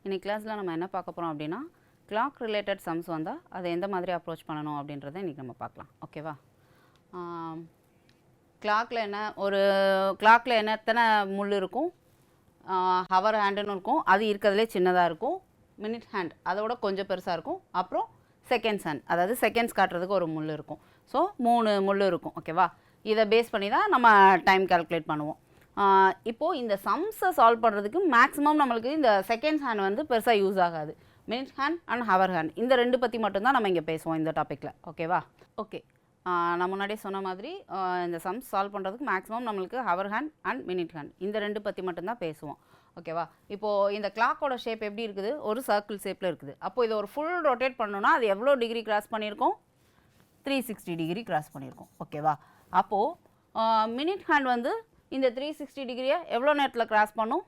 இன்னைக்கு கிளாஸில் நம்ம என்ன பார்க்க போகிறோம் அப்படின்னா கிளாக் ரிலேட்டட் சம்ஸ் வந்தால் அதை எந்த மாதிரி அப்ரோச் பண்ணணும் அப்படின்றத இன்றைக்கி நம்ம பார்க்கலாம். ஓகேவா? கிளாக்கில் என்ன எத்தனை முள் இருக்கும், ஹவர் ஹேண்டுன்னு இருக்கும், அது இருக்கிறதுலே சின்னதாக இருக்கும். மினிட் ஹேண்ட் அதோட கொஞ்சம் பெருசாக இருக்கும். அப்புறம் செகண்ட்ஸ் ஹேண்ட், அதாவது செகண்ட்ஸ் காட்டுறதுக்கு ஒரு முள் இருக்கும். ஸோ 3 முள் இருக்கும். ஓகேவா? இதை பேஸ் பண்ணி தான் நம்ம டைம் கால்குலேட் பண்ணுவோம். இப்போது இந்த சம்ஸை சால்வ் பண்ணுறதுக்கு மேக்ஸிமம் நம்மளுக்கு இந்த செகண்ட்ஸ் ஹேண்ட் வந்து பெருசாக யூஸ் ஆகாது. Minute hand and hour hand இந்த ரெண்டு பற்றி மட்டும்தான் நம்ம இங்கே பேசுவோம் இந்த டாப்பிக்கில். ஓகேவா? ஓகே, நான் முன்னாடியே சொன்ன மாதிரி இந்த சம்ஸ் சால்வ் பண்ணுறதுக்கு மேக்ஸிமம் நம்மளுக்கு hour hand and minute hand இந்த ரெண்டு பற்றி மட்டும்தான் பேசுவோம். ஓகேவா? இப்போது இந்த கிளாக்கோட ஷேப் எப்படி இருக்குது? ஒரு சர்க்கிள் ஷேப்பில் இருக்குது. அப்போது இதை ஒரு ஃபுல் ரொட்டேட் பண்ணணும்னா அது எவ்வளோ டிகிரி கிராஸ் பண்ணியிருக்கோம்? 360 டிகிரி கிராஸ் பண்ணியிருக்கோம். ஓகேவா? அப்போது மினிட் ஹேண்ட் வந்து இந்த 360 டிகிரியை எவ்வளோ நேரத்தில் கிராஸ் பண்ணும்?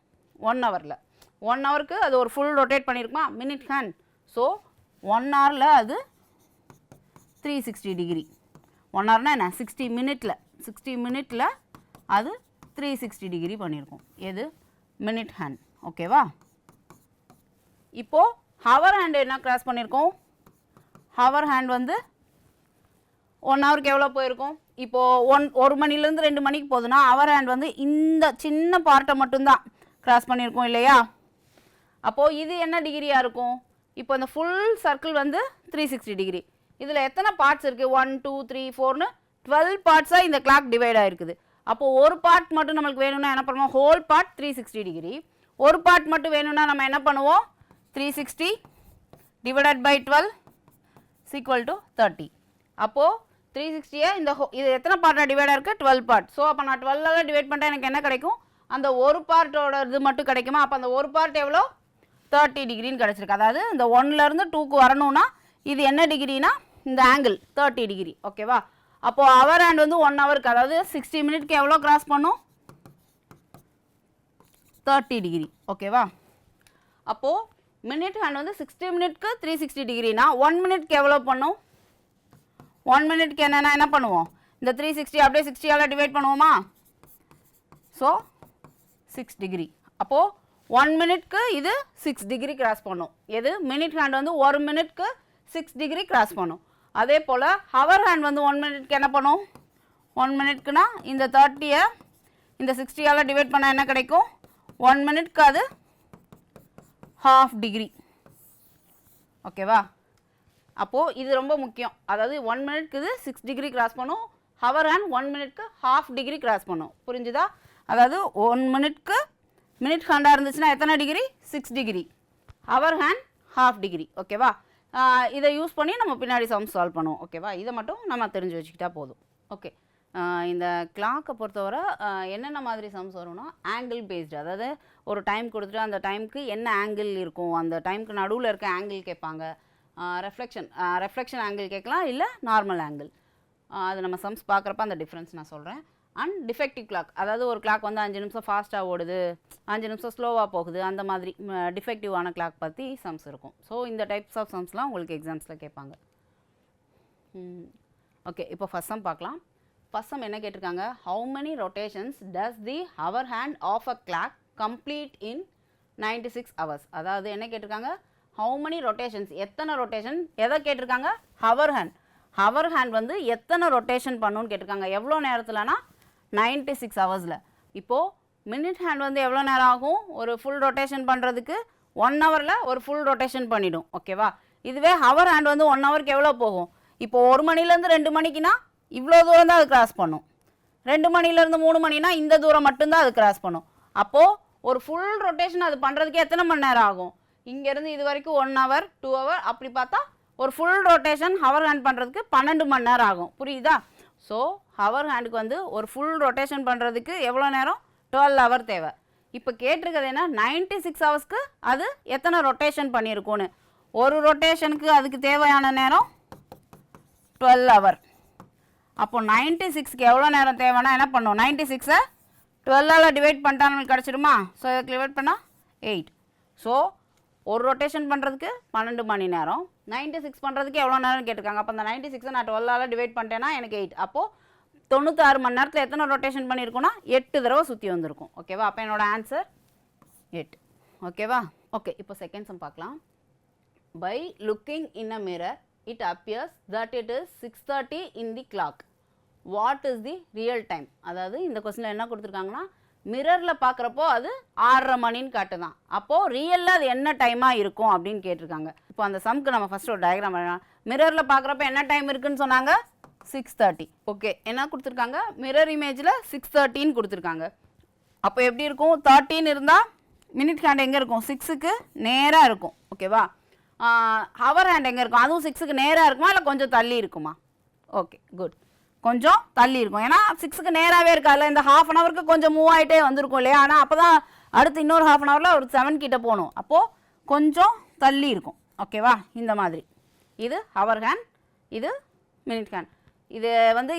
1 ஹவரில். 1 ஹவருக்கு அது ஒரு ஃபுல் ரொட்டேட் பண்ணியிருக்குமா மினிட் ஹேண்ட்? ஸோ 1 ஹவரில் அது 360 டிகிரி. 1 ஹவர்னா என்ன? 60 மினிட்டில் அது 360 டிகிரி பண்ணியிருக்கும். எது? Minute hand. ஓகேவா? இப்போது ஹவர் ஹேண்ட் என்ன கிராஸ் பண்ணியிருக்கோம்? ஹவர் ஹேண்ட் வந்து 1 ஹவருக்கு எவ்வளோ போயிருக்கும்? இப்போது 1 மணிலேருந்து 2 மணிக்கு போகுதுன்னா ஹவர் ஹேண்ட் வந்து இந்த சின்ன பார்ட்டை மட்டும்தான் கிராஸ் பண்ணியிருக்கோம் இல்லையா? அப்போது இது என்ன டிகிரியாக இருக்கும்? இப்போ இந்த ஃபுல் சர்க்கிள் வந்து 360 டிகிரி. இதில் எத்தனை பார்ட்ஸ் இருக்குது? 1 2 3 4ன்னு 12 பார்ட்ஸாக இந்த கிளாக் டிவைட் ஆகிருக்குது. அப்போது ஒரு பார்ட் மட்டும் நம்மளுக்கு வேணும்னா என்ன பண்ணுவோம்? Whole part 360 degree. ஒரு பார்ட் மட்டும் வேணும்னா நம்ம என்ன பண்ணுவோம்? 360 டிவைடட் பை 12 = 30. அப்போது 360 இது எத்தனை பார்ட்டாக டிவைடாக இருக்குது? 12 பார்ட். ஸோ அப்போ நான் 12ஆல் டிவைட் பண்ணிட்டா எனக்கு என்ன கிடைக்கும்? அந்த ஒரு பார்ட்டோட இது மட்டும் கிடைக்குமா? அப்போ அந்த ஒரு பார்ட் எவ்வளோ? 30 டிகிரின்னு கிடச்சிருக்கு. அதாவது இந்த 1லேருந்து 2க்கு வரணும்னா இது என்ன டிகிரினா இந்த ஆங்கிள் 30 டிகிரி. ஓகேவா? அப்போது ஹவர் ஹேண்ட் வந்து 1 ஹவருக்கு, அதாவது 60 மினிட்க்கு எவ்வளோ கிராஸ் பண்ணும்? 30 டிகிரி. ஓகேவா? அப்போது மினிட் ஹேண்ட் வந்து 60 மினிட்க்கு 360 டிகிரினா 1 மினிட்க்கு எவ்வளோ பண்ணும்? 1 மினிட்க்கு என்னென்னா என்ன பண்ணுவோம்? இந்த 360 அப்படியே 60ஆல் டிவைட் பண்ணுவோமா? So 6 degree. அப்போது 1 மினிட்க்கு இது 6 டிகிரி கிராஸ் பண்ணும். எது? மினிட் ஹேண்ட் வந்து 1 மினிட்க்கு 6 டிகிரி கிராஸ் பண்ணும். அதே போல் ஹவர் ஹேண்ட் வந்து 1 மினிட்க்கு என்ன பண்ணும்? 1 மினிட்க்குனா இந்த 30யை இந்த 60ஆல் டிவைட் பண்ணால் என்ன கிடைக்கும்? 1 மினிட்க்கு அது ½ டிகிரி. ஓகேவா? அப்போது இது ரொம்ப முக்கியம். அதாவது 1 மினிட்க்கு இது 6 டிகிரி கிராஸ் பண்ணும். ஹவர் ஹேண்ட் 1 மினிட்க்கு ½ டிகிரி கிராஸ் பண்ணும். புரிஞ்சுதா? அதாவது 1 மினிட்க்கு மினிட் ஹேண்டாக இருந்துச்சுன்னா எத்தனை degree? 6 degree. Hour hand ½ degree. ஓகேவா? இதை யூஸ் பண்ணி நம்ம பின்னாடி சம் சால்வ் பண்ணுவோம். ஓகேவா? இதை மட்டும் நம்ம தெரிஞ்சு வச்சுக்கிட்டா போதும். ஓகே, இந்த கிளாக்கை பொறுத்தவரை என்னென்ன மாதிரி சம்ஸ் வரும்னா ஆங்கிள் பேஸ்டு. அதாவது ஒரு டைம் கொடுத்துட்டு அந்த டைமுக்கு என்ன ஆங்கிள் இருக்கும், அந்த டைமுக்கு நடுவில் இருக்க ஆங்கிள் கேட்பாங்க. ரெஃப்ளெக்ஷன் ஆங்கிள் கேட்கலாம், இல்லை நார்மல் ஆங்கிள். அது நம்ம சம்ஸ் பார்க்குறப்ப அந்த டிஃப்ரென்ஸ் நான் சொல்கிறேன். அண்ட் டிஃபெக்டிவ் கிளாக், அதாவது ஒரு கிளாக் வந்து 5 நிமிஷம் ஃபாஸ்ட்டாக ஓடுது, 5 நிமிஷம் ஸ்லோவாக போகுது, அந்த மாதிரி டிஃபெக்டிவான கிளாக் பற்றி சம்ஸ் இருக்கும். ஸோ இந்த டைப்ஸ் ஆஃப் சம்ஸ்லாம் உங்களுக்கு எக்ஸாம்ஸில் கேட்பாங்க. ஓகே, இப்போ ஃபர்ஸ்ட் சம் பார்க்கலாம். ஃபர்ஸ்ட் சம் என்ன கேட்டிருக்காங்க? How many rotations does the hour hand of a clock complete in 96 hours? அதாவது என்ன கேட்டிருக்காங்க? ஹவு மெனி ரொட்டேஷன்ஸ், எத்தனை ரொட்டேஷன். எதை கேட்டிருக்காங்க? Hour hand. ஹவர் ஹேண்ட் வந்து எத்தனை ரொட்டேஷன் பண்ணுன்னு கேட்டிருக்காங்க. எவ்வளோ நேரத்தில்னா 96 ஹவர்ஸில். இப்போது மினிட் ஹேண்ட் வந்து எவ்வளோ நேரம் ஆகும் ஒரு ஃபுல் ரொட்டேஷன் பண்ணுறதுக்கு? 1 ஹவரில் ஒரு ஃபுல் ரொட்டேஷன் பண்ணிடும். ஓகேவா? இதுவே ஹவர் ஹேண்ட் வந்து 1 ஹவருக்கு எவ்வளோ போகும்? இப்போது 1 மணிலேருந்து 2 மணிக்குனா இவ்வளோ தூரம் தான் அது கிராஸ் பண்ணும். 2 மணிலேருந்து 3 மணினா இந்த தூரம் மட்டும்தான் அது கிராஸ் பண்ணும். அப்போது ஒரு ஃபுல் ரொட்டேஷன் அது பண்ணுறதுக்கு எத்தனை மணி நேரம் ஆகும்? இங்கேருந்து இது வரைக்கும் 1 ஹவர் 2 ஹவர், அப்படி பார்த்தா ஒரு ஃபுல் ரொட்டேஷன் ஹவர் ஹேண்ட் பண்ணுறதுக்கு 12 மணி நேரம் ஆகும். புரியுதா? ஸோ ஹவர் ஹேண்டுக்கு வந்து ஒரு ஃபுல் ரொட்டேஷன் பண்ணுறதுக்கு எவ்வளோ நேரம்? 12 ஹவர் தேவை. இப்போ கேட்டிருக்கிறது என்ன? 96 ஹவர்ஸ்க்கு அது எத்தனை ரொட்டேஷன் பண்ணியிருக்கோன்னு. ஒரு ரொட்டேஷனுக்கு அதுக்கு தேவையான நேரம் 12 ஹவர். அப்போ 96க்கு எவ்வளோ நேரம் தேவைன்னா என்ன பண்ணும்? 96ஐ 12ஆல் டிவைட் பண்ணிட்டா நம்மளுக்கு கிடச்சிடுமா? ஸோ இதுக்கு டிவைட் பண்ணால் 8. ஸோ ஒரு ரொட்டேஷன் பண்ணுறதுக்கு 12 மணி நேரம், 96 பண்ணுறதுக்கு எவ்வளோ நேரம் கேட்டிருக்காங்க. அப்போ அந்த 96ஐ நான் 12ஆல் டிவைட் பண்ணிட்டேன்னா எனக்கு 8. அப்போது 96 மணி நேரத்தில் எத்தனை ரொட்டேஷன் பண்ணியிருக்கோன்னா 8 தடவை சுற்றி வந்திருக்கும். ஓகேவா? அப்போ என்னோடய ஆன்சர் 8. ஓகேவா? ஓகே, இப்போ செகண்ட் சம் பார்க்கலாம். By looking in a mirror, it appears that it is 6:30 in the clock. What is the real time? அதாவது இந்த கொஸ்டினில் என்ன கொடுத்துருக்காங்கன்னா, மிரரில் பார்க்குறப்போ அது 6:30 மணின்னு காட்டுதான். அப்போது ரியலில் அது என்ன டைமாக இருக்கும் அப்படின்னு கேட்டிருக்காங்க. இப்போ அந்த சம்க்கு நம்ம ஃபஸ்ட்டு ஒரு டயக்ராம் பண்ணலாம். மிரரில் பார்க்குறப்ப என்ன டைம் இருக்குன்னு சொன்னாங்க? 6:30. ஓகே, என்ன கொடுத்துருக்காங்க? மிரர் இமேஜில் 6:30ன்னு கொடுத்துருக்காங்க. அப்போ எப்படி இருக்கும்? 13 இருந்தால் மினிட் ஹேண்ட் எங்கே இருக்கும்? 6க்கு நேராக இருக்கும். ஓகேவா? ஹவர் ஹேண்ட் எங்கே இருக்கும்? அதுவும் 6க்கு நேராக இருக்குமா இல்லை கொஞ்சம் தள்ளி இருக்குமா? Okay, good. கொஞ்சம் தள்ளி இருக்கும். ஏன்னா 6க்கு நேராகவே இருக்காதுல்ல. இந்த ½ அன் ஹவருக்கு கொஞ்சம் மூவ் ஆகிட்டே வந்திருக்கும் இல்லையா? ஆனால் அப்போ தான் அடுத்து இன்னொரு ½ அன் ஹவரில் ஒரு 7 கிட்ட போகணும். அப்போது கொஞ்சம் தள்ளி இருக்கும். ஓகேவா? இந்த மாதிரி. இது ஹவர் ஹேண்ட், இது மினிட் ஹேண்ட். இது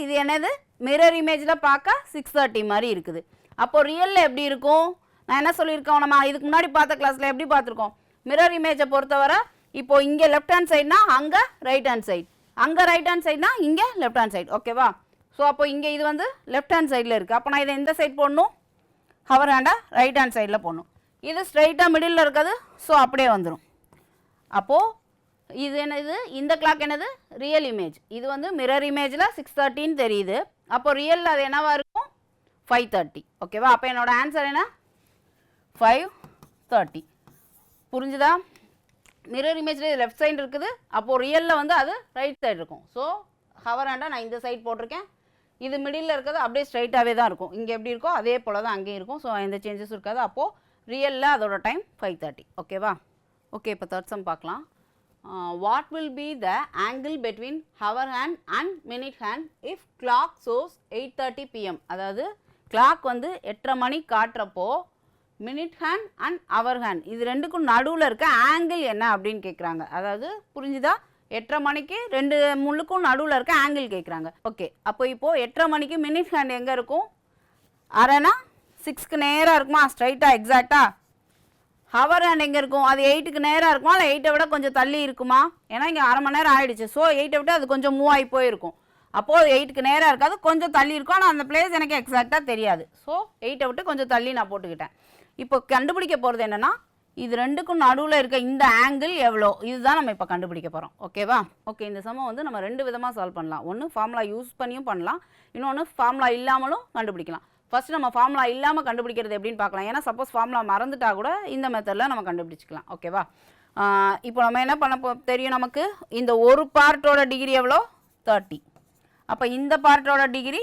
இது என்னது? மிரர் இமேஜில் பார்க்க 6:30 மாதிரி இருக்குது. அப்போது ரியலில் எப்படி இருக்கும்? நான் என்ன சொல்லியிருக்கோம், நம்ம இதுக்கு முன்னாடி பார்த்த கிளாஸில் எப்படி பார்த்துருக்கோம்? மிரர் இமேஜை பொறுத்தவரை இப்போது இங்கே லெஃப்ட் ஹேண்ட் சைட்னா அங்கே ரைட் ஹேண்ட் சைட், அங்கே ரைட் ஹேண்ட் சைட்னா இங்கே லெஃப்ட் ஹேண்ட் சைட். ஓகேவா? ஸோ அப்போ இங்கே இது லெஃப்ட் ஹேண்ட் சைடில் இருக்குது. அப்போ நான் இதை எந்த சைட் போடணும்? ஹவர் ஹேண்டை ரைட் ஹேண்ட் சைடில் போடணும். இது ஸ்ட்ரைட்டாக மிடில் இருக்காது. ஸோ அப்படியே வந்துடும். அப்போது இது என்னது? இந்த கிளாக் என்னது? Real image. இது மிரர் இமேஜில் 6:30ன்னு தெரியுது. அப்போ ரியலில் அது என்னவா இருக்கும்? 5:30. ஓகேவா? அப்போ என்னோட ஆன்சர் என்ன? 5:30. புரிஞ்சுதா? மிரர் இமேஜில் இது லெஃப்ட் சைடு இருக்குது. அப்போது ரியலில் அது ரைட் சைடு இருக்கும். ஸோ ஹவர் ஹேண்டாக நான் இந்த சைட் போட்டிருக்கேன். இது மிடில் இருக்கிறது அப்படியே ஸ்ட்ரைட்டாகவே தான் இருக்கும். இங்கே எப்படி இருக்கோ அதே போல் தான் அங்கேயும் இருக்கும். ஸோ எந்த சேஞ்சஸும் இருக்காது. அப்போது ரியலில் அதோட டைம் 5:30. ஓகேவா? ஓகே, இப்போ தேர்ட் சம் பார்க்கலாம். What will be the angle between hour hand and minute hand if clock shows 8:30 PM? அதாவது கிளாக் 8:30 மணி காட்டுறப்போ minute hand and hour hand இது ரெண்டுக்கும் நடுவில் இருக்க ஆங்கிள் என்ன அப்படின்னு கேட்குறாங்க. அதாவது புரிஞ்சுதா? 8:30 மணிக்கு ரெண்டு முள்ளுக்கும் நடுவில் இருக்க ஆங்கிள் கேட்குறாங்க. ஓகே, அப்போ இப்போது 8:30 மணிக்கு மினிட் ஹேண்ட் எங்கே இருக்கும்? அரைனா 6க்கு நேராக இருக்குமா? ஸ்ட்ரைட்டாக எக்ஸாக்டாக. ஹவர் ஹேண்ட் எங்கே இருக்கும்? அது 8க்கு நேராக இருக்குமா இல்லை 8ஐ விட கொஞ்சம் தள்ளி இருக்குமா? ஏன்னா இங்கே அரை மணி நேரம் ஆகிடுச்சு. ஸோ 8ஐ விட்டு அது கொஞ்சம் மூவ் ஆகி போயிருக்கும். அப்போது 8க்கு நேராக இருக்காது, கொஞ்சம் தள்ளி இருக்கும். ஆனால் அந்த பிளேஸ் எனக்கு எக்ஸாக்டாக தெரியாது. ஸோ 8ஐ விட்டு கொஞ்சம் தள்ளி நான் போட்டுக்கிட்டேன். இப்போ கண்டுபிடிக்க போகிறது என்னென்னா, இது ரெண்டுக்கும் நடுவில் இருக்க இந்த ஆங்கிள் எவ்வளோ, இதுதான் நம்ம இப்போ கண்டுபிடிக்க போகிறோம். ஓகேவா? ஓகே, இந்த சமம் நம்ம 2 விதமாக சால்வ் பண்ணலாம். ஒன்று ஃபார்முலா யூஸ் பண்ணியும் பண்ணலாம், இன்னொன்று ஃபார்முலா இல்லாமலும் கண்டுபிடிக்கலாம். ஃபஸ்ட்டு நம்ம ஃபார்முலா இல்லாமல் கண்டுபிடிக்கிறது எப்படின்னு பார்க்கலாம். ஏன்னா சப்போஸ் ஃபார்முலா மறந்துட்டா கூட இந்த மெத்தடில் நம்ம கண்டுபிடிச்சிக்கலாம். ஓகேவா? இப்போ நம்ம என்ன பண்ண தெரியும், நமக்கு இந்த ஒரு பார்ட்டோட டிகிரி எவ்வளோ? 30. அப்போ இந்த பார்ட்டோட டிகிரி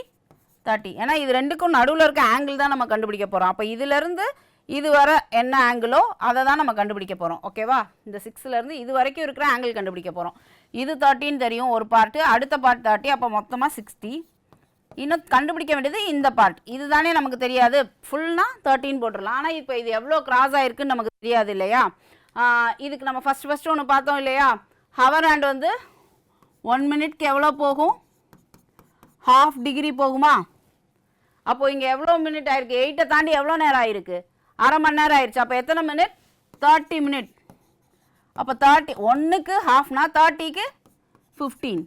30. ஏன்னா இது ரெண்டுக்கும் நடுவில் இருக்க ஆங்கிள் தான் நம்ம கண்டுபிடிக்க போகிறோம். அப்போ இதிலேருந்து இது வர என்ன ஆங்கிளோ அதை தான் நம்ம கண்டுபிடிக்க போகிறோம். ஓகேவா? இந்த 6லேருந்து இது வரைக்கும் இருக்கிற ஆங்கிள் கண்டுபிடிக்க போகிறோம். இது 30ன்னு தெரியும் ஒரு பார்ட்டு, அடுத்த பார்ட் 30. அப்போ மொத்தமாக 60. இன்னும் கண்டுபிடிக்க வேண்டியது இந்த பார்ட். இது தானே நமக்கு தெரியாது. ஃபுல்னா 13 போட்டுடலாம். ஆனால் இப்போ இது எவ்வளோ கிராஸ் ஆகிருக்குன்னு நமக்கு தெரியாது இல்லையா? இதுக்கு நம்ம ஃபஸ்ட்டு ஒன்று பார்த்தோம் இல்லையா? ஹவர் ஹேண்ட் 1 மினிட்க்கு எவ்வளோ போகும்? ½ டிகிரி போகுமா? அப்போது இங்கே எவ்வளோ மினிட் ஆயிருக்கு? 8ஐ தாண்டி எவ்வளோ நேரம் ஆயிருக்கு? அரை மணி நேரம் ஆயிடுச்சு. அப்போ எத்தனை மினிட்? 30 மினிட். அப்போ 30 1க்கு ½ 30க்கு 15.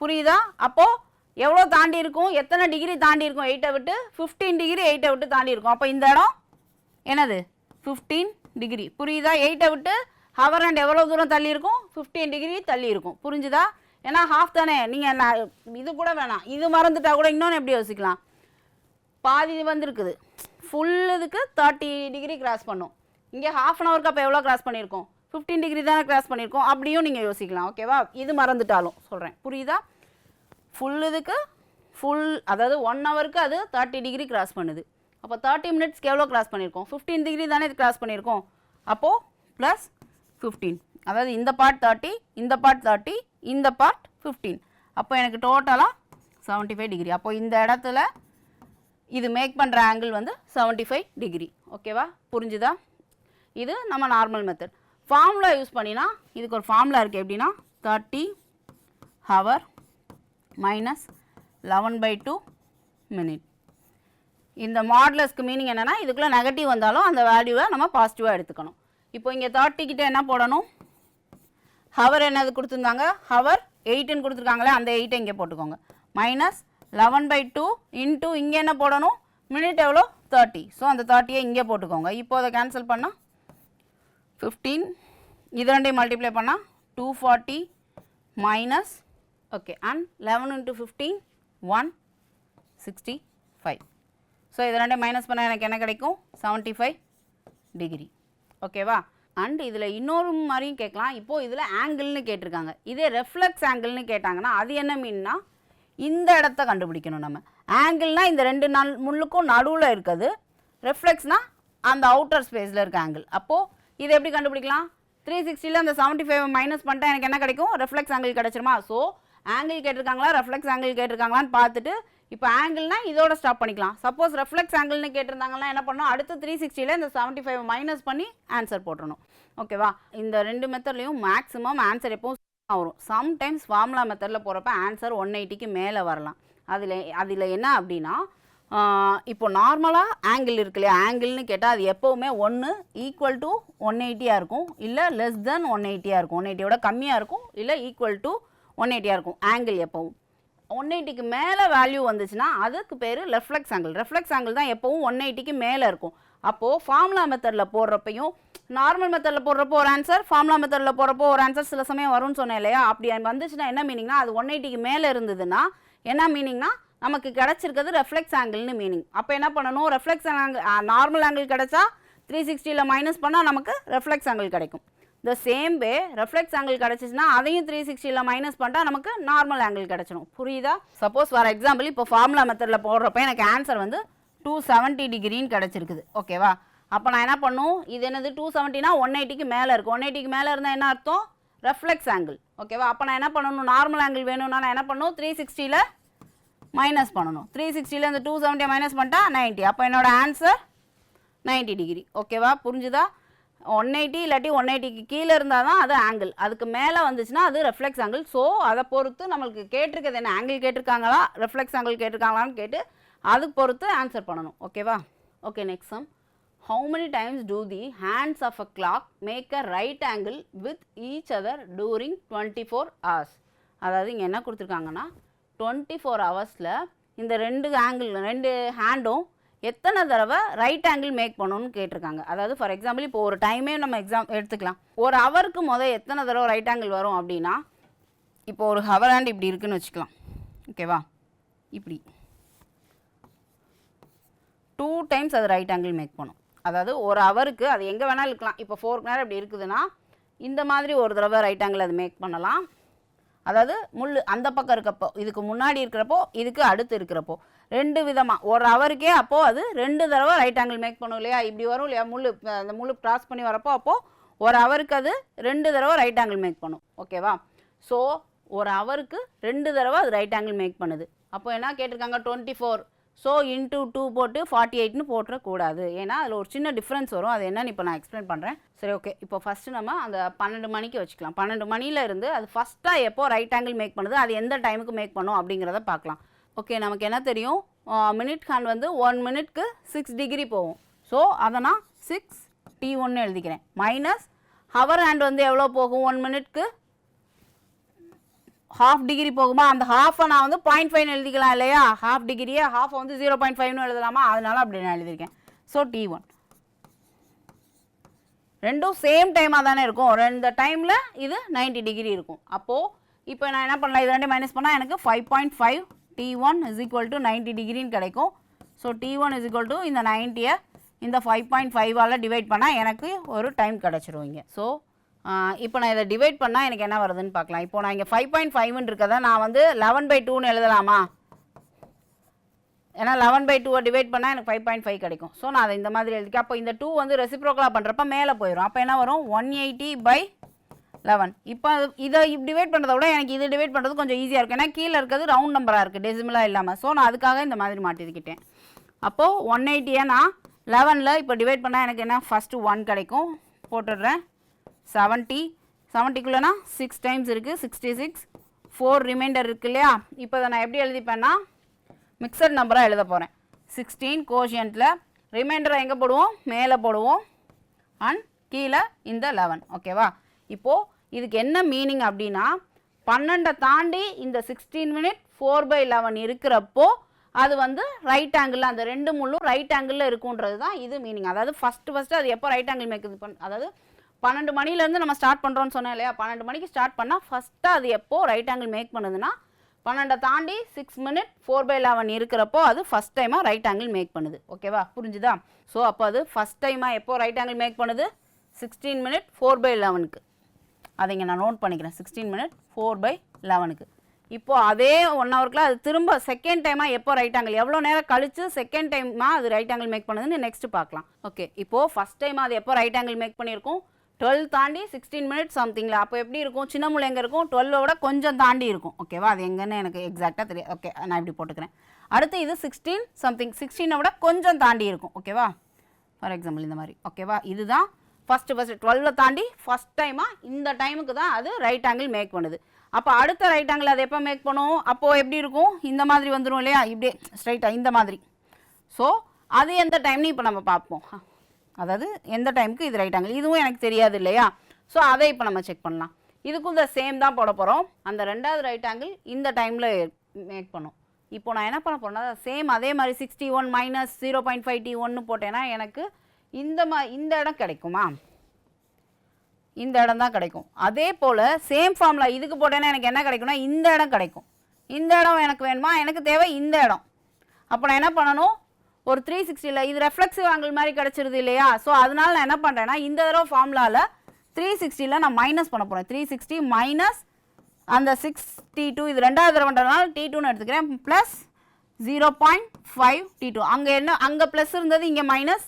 புரியுதா? அப்போது எவ்வளோ தாண்டி இருக்கும்? எத்தனை டிகிரி தாண்டி இருக்கும்? 8ஐ விட்டு 15 டிகிரி 8ஐ விட்டு தாண்டி இருக்கும். அப்போ இந்த இடம் என்னது? 15 டிகிரி. புரியுதா? 8ஐ விட்டு ஹவர் ஹேண்ட் எவ்வளோ தூரம் தள்ளி இருக்கும்? 15 டிகிரி தள்ளி இருக்கும். புரிஞ்சுதா? ஏன்னா ½ தானே. நீங்கள் இது கூட வேணாம், இது மறந்துட்டா கூட இன்னொன்று எப்படி யோசிக்கலாம், பாதி வந்துருக்குது. ஃபுல் இதுக்கு 30 டிகிரி கிராஸ் பண்ணும். இங்கே ½ அன் ஹவருக்கு அப்போ எவ்வளோ கிராஸ் பண்ணியிருக்கோம்? 15 டிகிரி தானே கிராஸ் பண்ணியிருக்கோம். அப்படியும் நீங்கள் யோசிக்கலாம். ஓகேவா? இது மறந்துட்டாலும் சொல்கிறேன். புரியுதா? ஃபுல் இதுக்கு அதாவது 1 ஹவருக்கு அது 30 டிகிரி கிராஸ் பண்ணுது. அப்போ 30 மினிட்ஸ்க்கு எவ்வளோ கிராஸ் பண்ணியிருக்கோம்? 15 டிகிரி தானே இது கிராஸ் பண்ணியிருக்கோம். அப்போது ப்ளஸ் 15. அதாவது இந்த பார்ட் 30, இந்த பார்ட் 30, இந்த பார்ட் 15. அப்போ எனக்கு டோட்டலாக 75 டிகிரி. அப்போ இந்த இடத்துல இது மேக் பண்ணுற ஆங்கிள் 75 டிகிரி. ஓகேவா? புரிஞ்சுதா? இது நம்ம நார்மல் மெத்தட். ஃபார்முலா யூஸ் பண்ணினா இதுக்கு ஒரு ஃபார்முலா இருக்குது. எப்படின்னா 30 ஹவர் மைனஸ் 11/2 மினிட். இந்த மாடுலஸ்க்கு மீனிங் என்னென்னா, இதுக்குள்ளே நெகட்டிவ் வந்தாலும் அந்த வேல்யூவை நம்ம பாசிட்டிவாக எடுத்துக்கணும். இப்போ இங்கே 30 கிட்ட என்ன போடணும்? ஹவர் என்னது கொடுத்துருந்தாங்க? ஹவர் 8ன்னு கொடுத்துருக்காங்களே, அந்த 8ஐ இங்கே போட்டுக்கோங்க. மைனஸ் 11/2 இன்ட்டு இங்கே என்ன போடணும்? மினிட் எவ்வளோ? 30. ஸோ அந்த 30ஐ இங்கே போட்டுக்கோங்க. இப்போ அதை கேன்சல் பண்ணால் 15 இது ரெண்டையும் மல்டிப்ளை பண்ணால் 240 minus okay and 11 into 15 165. So இது ரெண்டையும் மைனஸ் பண்ணால் எனக்கு என்ன கிடைக்கும் 75 டிகிரி. ஓகேவா? அண்ட் இதில் இன்னொரு மாதிரியும் கேட்கலாம். இப்போது இதில் ஆங்கிள்னு கேட்டிருக்காங்க. இதே ரெஃப்ளெக்ஸ் ஆங்கிள்னு கேட்டாங்கன்னா அது என்ன மீன்னா இந்த இடத்த கண்டுபிடிக்கணும் நம்ம. ஆங்கிள்னால் இந்த ரெண்டு முள்ளுக்கும் நடுவில் இருக்குது, ரெஃப்ளெக்ஸ்னால் அந்த அவுட்டர் ஸ்பேஸில் இருக்க ஆங்கிள். அப்போது இதை எப்படி கண்டுபிடிக்கலாம்? 360ல் அந்த 75 மைனஸ் பண்ணிட்டா எனக்கு என்ன கிடைக்கும்? ரெஃப்ளெக்ஸ் ஆங்கிள் கிடச்சிருமா? ஸோ ஆங்கிள் கேட்டிருக்காங்களா ரெஃப்ளெக்ஸ் ஆங்கிள் கேட்டிருக்காங்களான்னு பார்த்துட்டு இப்போ ஆங்கிள்னா இதோட ஸ்டாப் பண்ணிக்கலாம். சப்போஸ் ரெஃப்ளெக்ஸ் ஆங்கிள்னு கேட்டிருந்தாங்கன்னா என்ன பண்ணணும்? அடுத்து 360ல் இந்த 75 மைனஸ் பண்ணி ஆன்சர் போட்டுறணும். ஓகேவா? இந்த ரெண்டு மெத்தட்லையும் மேக்ஸிமம் ஆன்சர் எப்போவும் வரும். சம்டைம்ஸ் ஃபார்முலா மெத்தடில் போகிறப்ப ஆன்சர் 180க்கு மேலே வரலாம். அதில் என்ன அப்படின்னா இப்போ நார்மலாக ஆங்கிள் இருக்கு இல்லையா, ஆங்கிள்னு கேட்டால் அது எப்போவுமே ஒன்று ஈக்குவல் டு 180 இருக்கும், இல்லை லெஸ் தென் 180 இருக்கும். 180யோட கம்மியாக இருக்கும், இல்லை ஈக்குவல் டு 180 இருக்கும் ஆங்கிள் எப்போவும். 180க்கு மேலே வேல்யூ வந்துச்சுன்னா அதுக்கு பேர் ரெஃப்ளெக்ஸ் ஆங்கிள். ரெஃப்ளெக்ஸ் ஆங்கிள் தான் எப்போவும் 180க்கு மேலே இருக்கும். அப்போது ஃபார்முலா மெத்தடில் போடுறப்பையும் நார்மல் மெத்தடில் போடுறப்போ ஒரு ஆன்சர், ஃபார்முலா மெத்தடில் போடுறப்போ ஒரு ஆன்சர் சில சமயம் வரும்னு சொன்னேன் இல்லையா. அப்படி வந்துச்சுன்னா என்ன மீனிங்னா அது 180க்கு மேலே இருந்ததுன்னா என்ன மீனிங்னா நமக்கு கிடச்சிருக்கிறது ரெஃப்ளெக்ஸ் ஆங்கிள்னு மீனிங். அப்போ என்ன பண்ணணும்? ரெஃப்ளெக்ஸ் ஆங்கிள் நார்மல் ஆங்கிள் கிடச்சா 360ல் மைனஸ் பண்ணால் நமக்கு ரெஃப்ளெக்ஸ் ஆங்கிள் கிடைக்கும். The same way reflex angle கிடச்சிச்சுன்னா அதையும் 360ல் மைனஸ் பண்ணிட்டால் நமக்கு நார்மல் ஆங்கிள் கிடச்சிடும். புரியுதா? சப்போஸ் ஃபார் எக்ஸாம்பிள் இப்போ ஃபார்முலா மெத்தடில் போடுறப்ப எனக்கு ஆன்சர் வந்து 270 டிகிரின்னு கிடச்சிருக்குது. ஓகேவா? அப்போ நான் என்ன பண்ணும்? இது என்னது 270னா 180க்கு மேலே இருக்குது. 180க்கு மேலே இருந்தால் என்ன அர்த்தம்? Reflex angle. ஓகேவா? அப்போ நான் என்ன பண்ணணும்? நார்மல் ஆங்கிள் வேணும்னா நான் என்ன பண்ணணும்? 360ல் மைனஸ் பண்ணணும். 360ல் இந்த 270 மைனஸ் பண்ணிட்டா 90. அப்போ என்னோட ஆன்சர் 90 டிகிரி. ஓகேவா? புரிஞ்சுதா? 180 இல்லாட்டி 180க்கு கீழே இருந்தால் தான் அது ஆங்கிள், அதுக்கு மேலே வந்துச்சுன்னா அது ரெஃப்ளெக்ஸ் ஆங்கிள். ஸோ அதை பொறுத்து நம்மளுக்கு கேட்டிருக்கிறது என்ன, ஆங்கிள் கேட்டிருக்காங்களா ரெஃப்ளெக்ஸ் ஆங்கிள் கேட்டிருக்காங்களான்னு கேட்டு அதுக்கு பொறுத்து ஆன்சர் பண்ணணும். ஓகேவா? Okay, next sum. How many times do the hands of a clock make a right angle with each other during 24 hours? அதாவது இங்கே என்ன கொடுத்துருக்காங்கன்னா 24 ஹவர்ஸில் இந்த ரெண்டு ஹேண்டும் எத்தனை தடவை ரைட் ஆங்கிள் மேக் பண்ணணும்னு கேட்டிருக்காங்க. அதாவது ஃபார் எக்ஸாம்பிள் இப்போ ஒரு டைமே நம்ம எடுத்துக்கலாம். ஒரு ஹவருக்கு எத்தனை தடவை ரைட் ஆங்கிள் வரும் அப்படின்னா, இப்போ ஒரு ஹவர் ஹேண்ட் இப்படி இருக்குன்னு வச்சுக்கலாம். ஓகேவா? இப்படி 2 டைம்ஸ் அது ரைட் ஆங்கிள் மேக் பண்ணும். அதாவது ஒரு ஹவருக்கு அது எங்கே வேணாலும் இருக்கலாம். இப்போ 4 மணி நேரம் இப்படி இருக்குதுன்னா இந்த மாதிரி ஒரு தடவை ரைட் ஆங்கிள் அது மேக் பண்ணலாம். அதாவது முள் அந்த பக்கம் இருக்கப்போ, இதுக்கு முன்னாடி இருக்கிறப்போ, இதுக்கு அடுத்து இருக்கிறப்போ, ரெண்டு விதமாக ஒரு ஹவருக்கே அப்போது அது 2 தடவை ரைட் ஆங்கிள் மேக் பண்ணும் இல்லையா. இப்படி வரும் இல்லையா அந்த முள் க்ராஸ் பண்ணி வரப்போ அப்போது ஒரு ஹவருக்கு அது 2 தடவை ரைட் ஆங்கிள் மேக் பண்ணும். ஓகேவா? ஸோ ஒரு ஹவருக்கு 2 தடவை அது ரைட் ஆங்கிள் மேக் பண்ணுது. அப்போ என்ன கேட்டிருக்காங்க? 24. ஸோ இன்ட்டு 2 போட்டு 48ன்னு போட்டுறக்கூடாது. ஏன்னா அதில் ஒரு சின்ன டிஃப்ரென்ஸ் வரும். அது என்னன்னு இப்போ நான் எக்ஸ்பிளைன் பண்ணுறேன். சரி, ஓகே. இப்போ ஃபஸ்ட்டு நம்ம அந்த 12 மணிக்கு வச்சுக்கலாம். 12 மணியில் இருந்து அது ஃபஸ்ட்டாக எப்போ ரைட் ஆங்கிள் மேக் பண்ணுது, அது எந்த டைமுக்கு மேக் பண்ணும் அப்படிங்கிறத பார்க்கலாம். ஓகே, நமக்கு என்ன தெரியும்? மினிட் ஹேண்ட் வந்து 1 மினிட்க்கு 6 டிகிரி போகும். ஸோ அதை நான் 6t1 எழுதிக்கிறேன். மைனஸ் ஹவர் ஹேண்ட் வந்து எவ்வளோ போகும்? 1 மினிட்க்கு ½ டிகிரி போகுமா? அந்த ஹாஃபை நான் வந்து 0.5 எழுதிக்கலாம் இல்லையா. ½ டிகிரியே ஹாஃபை வந்து 0.5ன்னு எழுதலாமா? அதனால அப்படி நான் எழுதியிருக்கேன். ஸோ t1 ரெண்டும் சேம் டைமாக தானே இருக்கும். ரெண்டு டைமில் இது 90 டிகிரி இருக்கும். அப்போது இப்போ நான் என்ன பண்ணலாம்? இது ரெண்டு மைனஸ் பண்ணால் எனக்கு 5.5 t1 is equal to 90 டிகிரின்னு கிடைக்கும். So t1 is equal to இந்த 90யை இந்த 5.5ஆல் டிவைட் பண்ணால் எனக்கு ஒரு டைம் கிடச்சிரும் இங்கே. ஸோ இப்போ நான் இதை டிவைட் பண்ணால் எனக்கு என்ன வருதுன்னு பார்க்கலாம். இப்போ நான் இங்கே 5.5ன்னு இருக்கதை நான் வந்து 11/2ன்னு எழுதலாமா? ஏன்னா 11/2 டிவைட் பண்ணால் எனக்கு 5.5 கிடைக்கும். ஸோ நான் அதை இந்த மாதிரி எழுதிக்கேன். அப்போ இந்த 2 வந்து ரெசிப்ரோக்கலாக பண்ணுறப்ப மேலே போயிடும். அப்போ என்ன வரும்? 180/11. இப்போ இதை டிவைட் பண்ணுறத விட எனக்கு இது டிவைட் பண்ணுறது கொஞ்சம் ஈஸியாக இருக்கும். ஏன்னா கீழே இருக்கிறது ரவுண்ட் நம்பராக இருக்குது, டெசிமலாக இல்லாமல். ஸோ நான் அதுக்காக இந்த மாதிரி மாட்டிக்கிட்டேன். அப்போது 180 நான் 11ல் இப்போ டிவைட் பண்ணால் எனக்கு என்ன? ஃபஸ்ட்டு 1 கிடைக்கும், போட்டுடுறேன். 70க்குள்ளேனா 6 டைம்ஸ் இருக்குது, 66. 4 ரிமைண்டர் இருக்குது இல்லையா. இப்போ இதை நான் எப்படி எழுதிப்பேன்னா மிக்சட் நம்பராக எழுத போகிறேன். 16 கோஷியன்ட்டில் ரிமைண்டரை எங்கே போடுவோம்? மேலே போடுவோம். அண்ட் கீழே இந்த 11. ஓகேவா? இப்போது இதுக்கு என்ன மீனிங் அப்படின்னா 12 தாண்டி இந்த 16 மினிட் 4/11 இருக்கிறப்போ அது வந்து ரைட் ஆங்கிளில், அந்த ரெண்டு முள்ளும் ரைட் ஆங்கிளில் இருக்குன்றது தான் இது மீனிங். அதாவது ஃபஸ்ட்டு அது எப்போ ரைட் ஆங்கிள் மேக் இது அதாவது 12 மணிலேருந்து நம்ம ஸ்டார்ட் பண்ணுறோன்னு சொன்னேன் இல்லையா, 12 மணிக்கு ஸ்டார்ட் பண்ணால் ஃபஸ்ட்டாக அது எப்போ ரைட் ஆங்கிள் மேக் பண்ணுதுன்னா 12 தாண்டி 6 minute 4/11 இருக்கிறப்போ அது ஃபஸ்ட் டைமாக ரைட் ஆங்கிள் மேக் பண்ணுது. ஓகேவா, புரிஞ்சுதா? ஸோ அப்போ அது ஃபஸ்ட் டைமாக எப்போ ரைட் ஆங்கிள் மேக் பண்ணுது? 16 minute 4/11க்கு. அதை இங்கே நான் நோட் பண்ணிக்கிறேன், 16 minute 4/11க்கு. இப்போது அதே 1 ஹவருக்குள்ள அது திரும்ப செகண்ட் டைமாக எப்போ ரைட் ஆங்கிள், எவ்வளோ நேரம் கழிச்சு செகண்ட் டைமாக அது ரைட் ஆங்கிள் மேக் பண்ணுதுன்னு நெக்ஸ்ட் பார்க்கலாம். ஓகே, இப்போது ஃபஸ்ட் டைம் அது எப்போ ரைட் ஆங்கிள் மேக் பண்ணியிருக்கும்? 12 தாண்டி 16 minutes சம்திங்கில். அப்போ எப்படி இருக்கும்? சின்ன முள் எங்கே இருக்கும்? 12ஓட கொஞ்சம் தாண்டி இருக்கும். ஓகேவா, அது எங்கன்னு எனக்கு எக்ஸாக்டாக தெரியாது. ஓகே, நான் இப்படி போட்டுக்கிறேன். அடுத்து இது 16 சம்திங், 16 விட கொஞ்சம் தாண்டி இருக்கும். ஓகேவா, ஃபார் எக்ஸாம்பிள் இந்த மாதிரி. ஓகேவா, இதுதான் ஃபஸ்ட்டு 12 தாண்டி ஃபஸ்ட் டைமாக இந்த டைமுக்கு தான் அது ரைட் ஆங்கிள் மேக் பண்ணுது. அப்போ அடுத்த ரைட் ஆங்கிள் அது எப்போ மேக் பண்ணும்? அப்போது எப்படி இருக்கும்? இந்த மாதிரி வந்துடும் இல்லையா, இப்படியே ஸ்ட்ரைட்டாக இந்த மாதிரி. ஸோ அது எந்த டைம்னு இப்போ நம்ம பார்ப்போம். அதாவது எந்த டைமுக்கு இது ரைட் ஆங்கிள், இதுவும் எனக்கு தெரியாது இல்லையா. ஸோ அதை இப்போ நம்ம செக் பண்ணலாம். இதுக்கும் இந்த சேம் தான் போட போகிறோம். அந்த ரெண்டாவது ரைட் ஆங்கிள் இந்த டைமில் மேக் பண்ணும். இப்போ நான் என்ன பண்ண போறேன்னா சேம் அதே மாதிரி 61 மைனஸ் 0.5 T1 போட்டேன்னா எனக்கு இந்த இடம் கிடைக்குமா? இந்த இடம் தான் கிடைக்கும். அதே போல் சேம் ஃபார்முலா இதுக்கு போட்டேன்னா எனக்கு என்ன கிடைக்கும்னா இந்த இடம் கிடைக்கும். இந்த இடம் எனக்கு வேணுமா? எனக்கு தேவை இந்த இடம். அப்போ நான் என்ன பண்ணணும்? ஒரு 360ல் இது ரெஃப்ளெக்சிவ் ஆங்கிள் மாதிரி கிடச்சிருது இல்லையா. ஸோ அதனால் நான் என்ன பண்ணுறேன்னா இந்த தடவை ஃபார்முலாவில் 360ல் நான் மைனஸ் பண்ண போகிறேன். 360 மைனஸ் அந்த 6T2, இது ரெண்டாவது தடவைன்றதுனால T2ன்னு எடுத்துக்கிறேன், ப்ளஸ் 0.5 T2. அங்கே ப்ளஸ் இருந்தது, இங்கே மைனஸ்,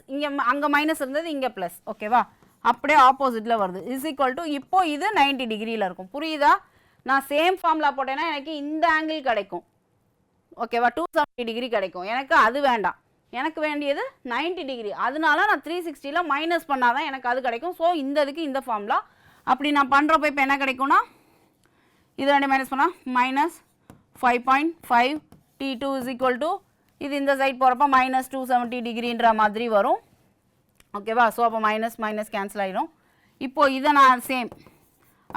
அங்கே மைனஸ் இருந்தது, இங்கே ப்ளஸ். ஓகேவா, அப்படியே ஆப்போசிட்டில் வருது. இஸ் ஈக்குவல் டு இப்போ இது 90 டிகிரியில் இருக்கும். புரியுதா? நான் சேம் ஃபார்முலா போட்டேன்னா எனக்கு இந்த ஆங்கிள் கிடைக்கும். ஓகேவா, 270 டிகிரி கிடைக்கும். எனக்கு அது வேண்டாம், எனக்கு வேண்டியது 90 டிகிரி. அதனால நான் 360ல் மைனஸ் பண்ணால் தான் எனக்கு அது கிடைக்கும். ஸோ இந்த இதுக்கு இந்த ஃபார்முலா. அப்படி நான் பண்ணுறப்போ இப்போ என்ன கிடைக்கும்னா இது ரெண்டு மைனஸ் பண்ணால் minus 5.5 T2 is equal to இது இந்த சைட் போகிறப்போ மைனஸ் 270 டிகிரின்ற மாதிரி வரும். ஓகேவா, ஸோ அப்போ மைனஸ் மைனஸ் கேன்சல் ஆகிடும். இப்போது இதை நான் சேம்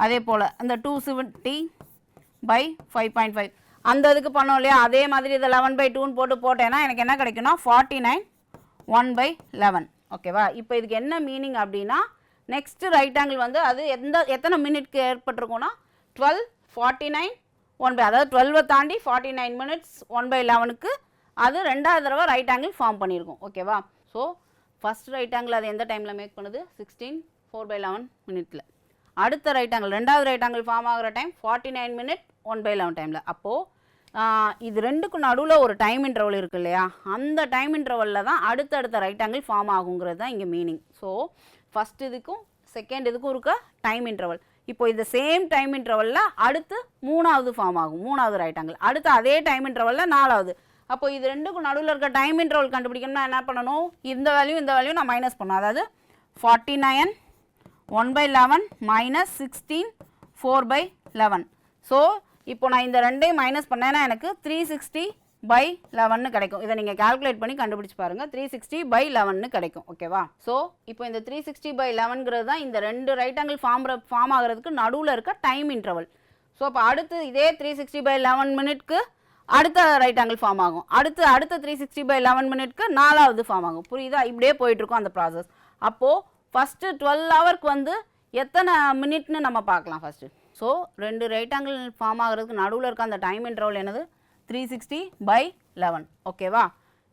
அதே போல் அந்த 270/5.5 அந்த இதுக்கு பண்ணோம் இல்லையா, அதே மாதிரி இதை 11/2ன்னு போட்டேன்னா எனக்கு என்ன கிடைக்கும்னா 49 1/11. ஓகேவா, இப்போ இதுக்கு என்ன மீனிங் அப்படின்னா நெக்ஸ்ட் ரைட் ஆங்கிள் வந்து அது எத்தனை மினிட்க்கு ஏற்பட்டிருக்கும்னா 12 49 1 அதாவது 12 தாண்டி 49 minutes 1/11க்கு அது ரெண்டாவது தடவை ரைட் ஆங்கிள் ஃபார்ம் பண்ணியிருக்கும். ஓகேவா, ஸோ ஃபஸ்ட் ரைட் ஆங்கிள் அது எந்த டைமில் மேக் பண்ணுது? 16 4/11 மினிட்ல. அடுத்த ரைட் ஆங்கிள் ரெண்டாவது ரைட் ஆங்கிள் ஃபார்ம் ஆகிற டைம் 49 minute 1/11 டைமில். அப்போது இது ரெண்டுக்கும் நடுவில் ஒரு டைம் இன்டர்வல் இருக்குது இல்லையா, அந்த டைம் இன்டர்வலில் தான் அடுத்தடுத்த ரைட் ஆங்கிள் ஃபார்ம் ஆகுங்கிறது தான் இங்கே மீனிங். ஸோ ஃபஸ்ட் இதுக்கும் செகண்ட் இதுக்கும் இருக்க டைம் இன்டர்வல். இப்போ இந்த சேம் டைம் இன்டர்வலில் அடுத்து மூணாவது ஃபார்ம் ஆகும், மூணாவது ரைட் ஆங்கிள். அடுத்து அதே டைம் இன்டர்வலில் நாலாவது. அப்போ இது ரெண்டுக்கும் நடுவில் இருக்க டைம் இன்டர்வல் கண்டுபிடிக்கணும்னா என்ன பண்ணணும்? இந்த வேல்யூ நான் மைனஸ் பண்ணணும். அதாவது 49 1/11 மைனஸ் 16 4/11. ஸோ இப்போ நான் இந்த ரெண்டையும் மைனஸ் பண்ணேன்னா எனக்கு 360/11 கிடைக்கும். இதை நீங்கள் கால்குலேட் பண்ணி கண்டுபிடிச்சு பாருங்கள், 360/11 கிடைக்கும். ஓகேவா, ஸோ இப்போ இந்த 360/11ங்கிறது தான் இந்த ரெண்டு ரைட் ஆங்கிள் ஃபார்ம் ஆகிறதுக்கு நடுவில் இருக்க டைம் இன்டர்வல். ஸோ இப்போ அடுத்து இதே 360/11 மினிட்க்கு அடுத்த ரைட் ஆங்கிள் ஃபார்ம் ஆகும். அடுத்த 360/11 மினிட்க்கு நாலாவது ஃபார்ம் ஆகும். புரியுதா? இப்படியே போயிட்டுருக்கும் அந்த ப்ராசஸ். அப்போது ஃபஸ்ட்டு 12 ஹவருக்கு வந்து எத்தனை மினிட்னு நம்ம பார்க்கலாம் ஃபஸ்ட்டு. ஸோ ரெண்டு ரைட் ஆங்கிள் ஃபார்ம் ஆகிறதுக்கு நடுவில் இருக்க அந்த டைம் இன்டர்வல் என்னது? 360/11. ஓகேவா,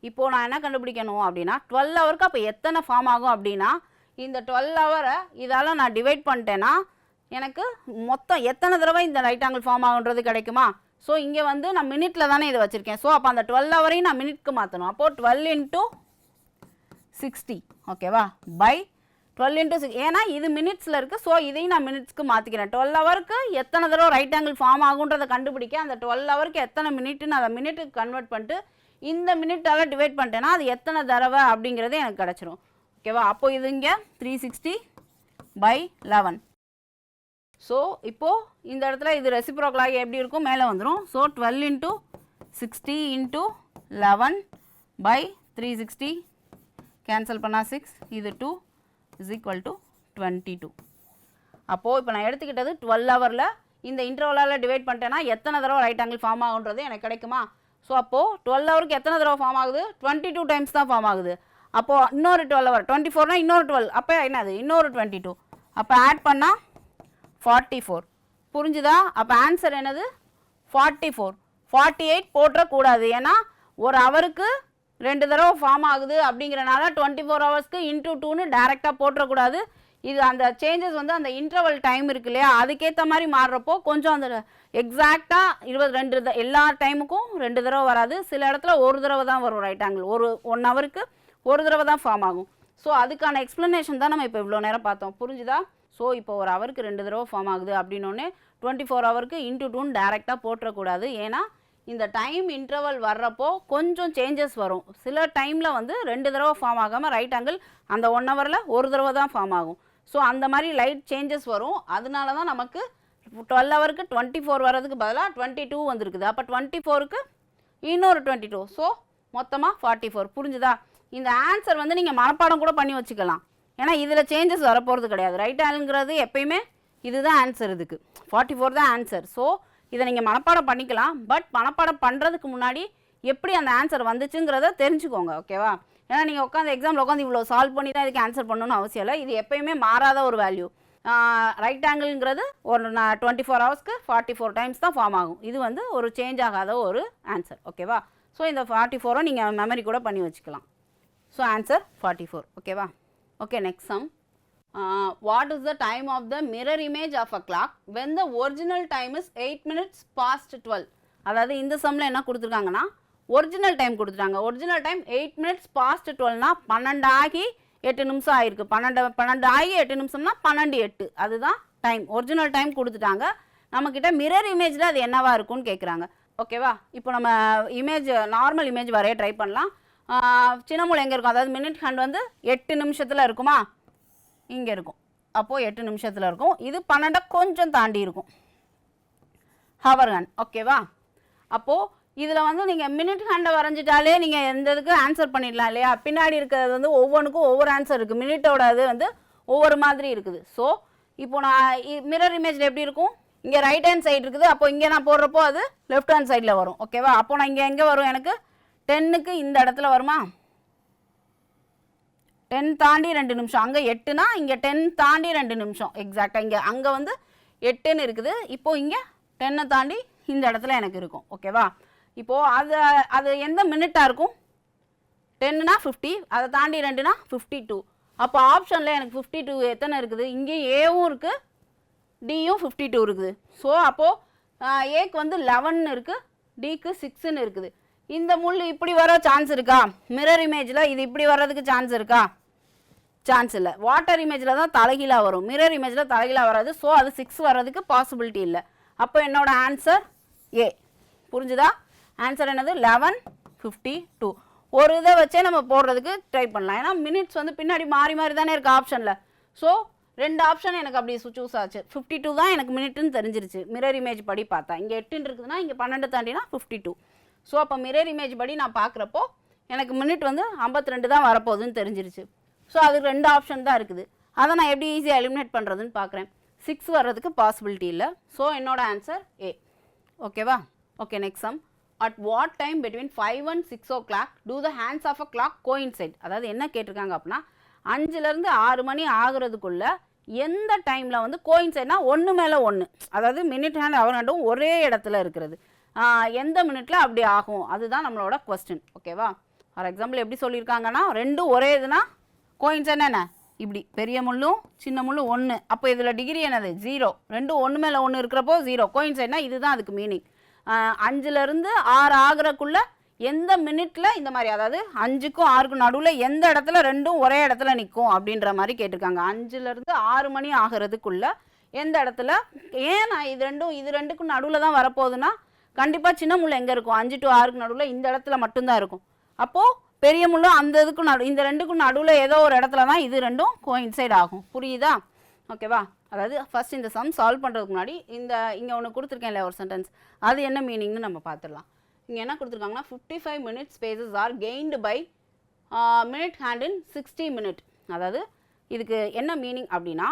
இப்போது நான் என்ன கண்டுபிடிக்கணும் அப்படின்னா 12 ஹவருக்கு அப்போ எத்தனை ஃபார்ம் ஆகும் அப்படின்னா இந்த 12 ஹவரை இதால் நான் டிவைட் பண்ணிட்டேன்னா எனக்கு மொத்தம் எத்தனை தடவை இந்த ரைட் ஆங்கிள் ஃபார்ம் ஆகுன்றது கிடைக்குமா? ஸோ இங்கே வந்து நான் மினிட்டில் தானே இதை வச்சுருக்கேன். ஸோ அப்போ அந்த 12 ஹவரையும் நான் மினிட்க்கு மாற்றணும். அப்போது 12 × 60. ஓகேவா, பை 12 × 6. ஏன்னா இது மினிட்ஸில் இருக்குது, ஸோ இதையும் நான் மினிட்ஸ்க்கு மாற்றிக்கிறேன். 12 ஹவருக்கு எத்தனை தடவை ரைட் ஆங்கிள் ஃபார்ம் ஆகுன்றதை கண்டுபிடிக்க அந்த 12 ஹவருக்கு எத்தனை மினிட்னு அதை மினிட்டுக்கு கன்வெர்ட் பண்ணிட்டு இந்த மினிட்டால் டிவைட் பண்ணிட்டேன்னா அது எத்தனை தடவை அப்படிங்கிறது எனக்கு கிடச்சிரும். ஓகேவா, அப்போது இது இங்கே 360/11. ஸோ இப்போது இந்த இடத்துல இது ரெசிப்ரோக்கலாகி எப்படி இருக்கும்? மேலே வந்துடும். ஸோ 12 × 60 × 11/360 கேன்சல் பண்ணால் 6, இது 2 இஸ் ஈக்குவல் டு 22. அப்போது இப்போ நான் எடுத்துக்கிட்டது 12 ஹவரில் இந்த இன்டர்வலால் டிவைட் பண்ணிட்டேன்னா எத்தனை தடவை ரைட் ஆங்கிள் ஃபார்ம் ஆகுன்றது எனக்கு கிடைக்குமா? ஸோ அப்போது 12 ஹவருக்கு எத்தனை தடவை ஃபார்ம் ஆகுது? 22 டைம்ஸ் தான் ஃபார்ம் ஆகுது. அப்போது இன்னொரு 12 ஹவர் 24னா இன்னொரு 12, அப்போ என்னது? இன்னொரு 22. அப்போ ஆட் பண்ணால் 44. புரிஞ்சுதா? அப்போ ஆன்சர் என்னது 44. 48 போட்டுறக்கூடாது. ஏன்னா ஒரு ஹவருக்கு 2 தடவை ஃபார்ம் ஆகுது அப்படிங்கிறனால 24 ஹவர்ஸ்க்கு இன்டூ 2ன்னு டேரெக்டாக போட்டுறக்கூடாது. இது அந்த சேஞ்சஸ் வந்து அந்த இன்டர்வல் டைம் இருக்கு இல்லையா, அதுக்கேற்ற மாதிரி மாறுறப்போ கொஞ்சம் அந்த எக்ஸாக்டாக 22 எல்லா டைமுக்கும் 2 தடவை வராது. சில இடத்துல ஒரு தடவை தான் வரும் ரைட் ஆங்கிள். 1 ஹவருக்கு ஒரு தடவை தான் ஃபார்ம் ஆகும். ஸோ அதுக்கான எக்ஸ்ப்ளனேஷன் தான் நம்ம இப்போ இவ்வளோ நேரம் பார்த்தோம். புரிஞ்சுதா? ஸோ இப்போ ஒரு ஹவருக்கு 2 தடவை ஃபார்ம் ஆகுது அப்படின்னோடனே 24 ஹவருக்கு இன்டூ 2ன்னு டேரெக்டாக போட்டுறக்கூடாது. ஏன்னா இந்த டைம் இன்டர்வல் வர்றப்போ கொஞ்சம் சேஞ்சஸ் வரும். சில டைமில் வந்து 2 தடவை ஃபார்ம் ஆகாமல் ரைட் ஆங்கிள் அந்த 1 ஹவரில் ஒரு தடவை தான் ஃபார்ம் ஆகும். ஸோ அந்த மாதிரி லைட் சேஞ்சஸ் வரும். அதனால தான் நமக்கு 12 ஹவருக்கு 24 வர்றதுக்கு பதிலாக 22 வந்திருக்குது. அப்போ 24க்கு இன்னொரு 22. ஸோ மொத்தமாக 44. புரிஞ்சுதா? இந்த ஆன்சர் வந்து நீங்கள் மனப்பாடம் கூட பண்ணி வச்சுக்கலாம். ஏன்னா இதில் சேஞ்சஸ் வரப்போகிறது கிடையாது. ரைட் ஆங்கிள்ங்கிறது எப்பயுமே இதுதான் ஆன்சர். இதுக்கு 44 தான் ஆன்சர். ஸோ இதை நீங்கள் மனப்பாடம் பண்ணிக்கலாம். பட் மனப்பாடம் பண்ணுறதுக்கு முன்னாடி எப்படி அந்த ஆன்சர் வந்துச்சுங்கிறத தெரிஞ்சுக்கோங்க. ஓகேவா? ஏன்னா நீங்கள் உட்காந்து எக்ஸாமில் உட்காந்து இவ்வளோ சால்வ் பண்ணி தான் இதுக்கு ஆன்சர் பண்ணணும்னு அவசியம் இல்லை. இது எப்பயுமே மாறாத ஒரு வேல்யூ. ரைட் ஆங்கிள்ங்கிறது ஒரு 24 ஹவர்ஸ்க்கு 44 டைம்ஸ் தான் ஃபார்ம் ஆகும். இது வந்து ஒரு சேஞ்ச் ஆகாத ஒரு ஆன்சர். ஓகேவா? ஸோ இந்த 44 நீங்கள் மெமரி கூட பண்ணி வச்சுக்கலாம். So answer 44. ஓகேவா? Okay, next sum. What is the time of the mirror image of a clock when the original time is 8 minutes past 12? அதாவது இந்த சம்மில் என்ன கொடுத்துருக்காங்கன்னா ஒரிஜினல் டைம் கொடுத்துட்டாங்க. ஒரிஜினல் டைம் 8 minutes past 12னா 12 ஆகி 8 நிமிஷம் ஆகிருக்கு. 12 ஆகி 8 நிமிஷம்னா 12:08. அதுதான் டைம். ஒரிஜினல் டைம் கொடுத்துட்டாங்க. நம்மக்கிட்ட மிரர் இமேஜில் அது என்னவா இருக்கும்னு கேட்குறாங்க. ஓகேவா? இப்போ நம்ம இமேஜ் நார்மல் இமேஜ் வரைய ட்ரை பண்ணலாம். சின்ன மூளை எங்கே இருக்கும்? அதாவது மினிட் ஹேண்ட் வந்து 8 நிமிஷத்தில் இருக்குமா? இங்கே இருக்கும். அப்போது 8 நிமிஷத்தில் இருக்கும். இது 12 கொஞ்சம் தாண்டி இருக்கும். Hour hand. ஓகேவா? அப்போது இதில் வந்து நீங்கள் மினிட் ஹேண்டை வரைஞ்சிட்டாலே நீங்கள் எந்த இதுக்கு ஆன்சர் பண்ணிடலாம் இல்லையா? பின்னாடி இருக்கிறது வந்து ஒவ்வொன்றுக்கும் ஒவ்வொரு ஆன்சர் இருக்குது. மினிட்டோட இது வந்து ஒவ்வொரு மாதிரி இருக்குது. ஸோ இப்போ நான் மிரர் இமேஜில் எப்படி இருக்கும்? இங்கே ரைட் ஹேண்ட் சைடு இருக்குது. அப்போ இங்கே நான் போடுறப்போ அது லெஃப்ட் ஹேண்ட் சைடில் வரும். ஓகேவா? அப்போ நான் இங்கே எங்கே வரும்? எனக்கு 10க்கு இந்த இடத்துல வருமா? 10 தாண்டி 2 நிமிஷம். அங்கே 8னா இங்கே 10 தாண்டி 2 நிமிஷம். எக்ஸாக்டாக இங்கே அங்கே வந்து 8ன்னு இருக்குது. இப்போது இங்கே 10 தாண்டி இந்த இடத்துல எனக்கு இருக்கும். ஓகேவா? இப்போது அது எந்த மினிட்டாக இருக்கும்? 10னா 50, அதை தாண்டி 2னா 52. அப்போ ஆப்ஷனில் எனக்கு 52 எத்தனை இருக்குது? இங்கேயும் ஏவும் இருக்குது, டியும் 52 இருக்குது. ஸோ அப்போது ஏக்கு வந்து 11 இருக்குது, டிக்கு 6ன்னு இருக்குது. இந்த முள் இப்படி வர சான்ஸ் இருக்கா? மிரர் இமேஜில் இது இப்படி வர்றதுக்கு சான்ஸ் இருக்கா? சான்ஸ் இல்லை. வாட்டர் இமேஜில் தான் தலைகீழாக வரும். மிரர் இமேஜில் தலைகீழாக வராது. ஸோ அது 6 வர்றதுக்கு பாசிபிலிட்டி இல்லை. அப்போ என்னோட ஆன்சர் ஏ. புரிஞ்சுதா? ஆன்சர் என்னது? 11:52. ஒரு இதை வச்சே நம்ம போடுறதுக்கு ட்ரை பண்ணலாம். ஏன்னா மினிட்ஸ் வந்து பின்னாடி மாறி மாறி தானே இருக்குது ஆப்ஷனில். ஸோ 2 ஆப்ஷன் எனக்கு அப்படி சூஸ் ஆச்சு. 52 தான் எனக்கு மினிட்னு தெரிஞ்சிருச்சு மிரர் இமேஜ் படி பார்த்தா. இங்கே 8 இருக்குதுன்னா இங்கே 12 தாண்டினா 52. ஸோ அப்போ மிரர் இமேஜ் படி நான் பார்க்குறப்போ எனக்கு மினிட் வந்து 52 தான் வரப்போகுதுன்னு தெரிஞ்சிருச்சு. ஸோ அதுக்கு 2 ஆப்ஷன் தான் இருக்குது. அதை நான் எப்படி ஈஸியாக எலிமினேட் பண்ணுறதுன்னு பார்க்குறேன். 6 வர்றதுக்கு பாசிபிலிட்டி இல்லை. ஸோ என்னோட ஆன்சர் ஏ. ஓகேவா? Okay, next sum. At what time between 5 and 6 o'clock do the hands of a clock coincide? அதாவது என்ன கேட்டிருக்காங்க அப்படின்னா 5லேருந்து 6 மணி ஆகுறதுக்குள்ள எந்த டைமில் வந்து கோயின்சைட்னா 1 மேலே 1, அதாவது மினிட் ஹேண்ட் அவர் ஹேண்டும் ஒரே இடத்துல இருக்கிறது. எந்த மினிட்டில் அப்படி ஆகும்? அதுதான் நம்மளோட கொஸ்டின். ஓகேவா? ஃபார் எக்ஸாம்பிள் எப்படி சொல்லியிருக்காங்கன்னா ரெண்டும் ஒரே இதுனா கோயின்சைட்னா என்ன? இப்படி பெரிய முள்ளும் சின்ன முள்ளும் 1. அப்போ இதில் டிகிரி என்னது? 0. ரெண்டும் 1 மேலே 1 இருக்கிறப்போ 0. கோயின்சைட்னா இதுதான் அதுக்கு மீனிங். 5லேருந்து 6 ஆகிறக்குள்ள எந்த மினிட்ல இந்த மாதிரி, அதாவது 5க்கும் 6க்கும் நடுவில் எந்த இடத்துல ரெண்டும் ஒரே இடத்துல நிற்கும் அப்படின்ற மாதிரி கேட்டிருக்காங்க. 5லேருந்து 6 மணி ஆகிறதுக்குள்ள எந்த இடத்துல? ஏன் நான் இது ரெண்டுக்கும் நடுவில் தான் வரப்போகுதுன்னா கண்டிப்பாக சின்ன முள் எங்கே இருக்கும்? 5 to 6க்கு நடுவில் இந்த இடத்துல மட்டும்தான் இருக்கும். அப்போது பெரிய முள்ளும் அந்த இதுக்கும் இந்த ரெண்டுக்கும் நடுவில் ஏதோ ஒரு இடத்துல தான் இது ரெண்டும் கோயின்சைட் ஆகும். புரியுதா? ஓகேவா? அதாவது ஃபஸ்ட் இந்த சம் சால்வ் பண்ணுறதுக்கு முன்னாடி இங்கே ஒன்று கொடுத்துருக்கேன் இல்லையா ஒரு சென்டென்ஸ், அது என்ன மீனிங்னு நம்ம பார்த்துடலாம். இங்கே என்ன கொடுத்துருக்காங்கன்னா 55 minute spaces are gained by minute hand in 60 minute. அதாவது இதுக்கு என்ன மீனிங் அப்படின்னா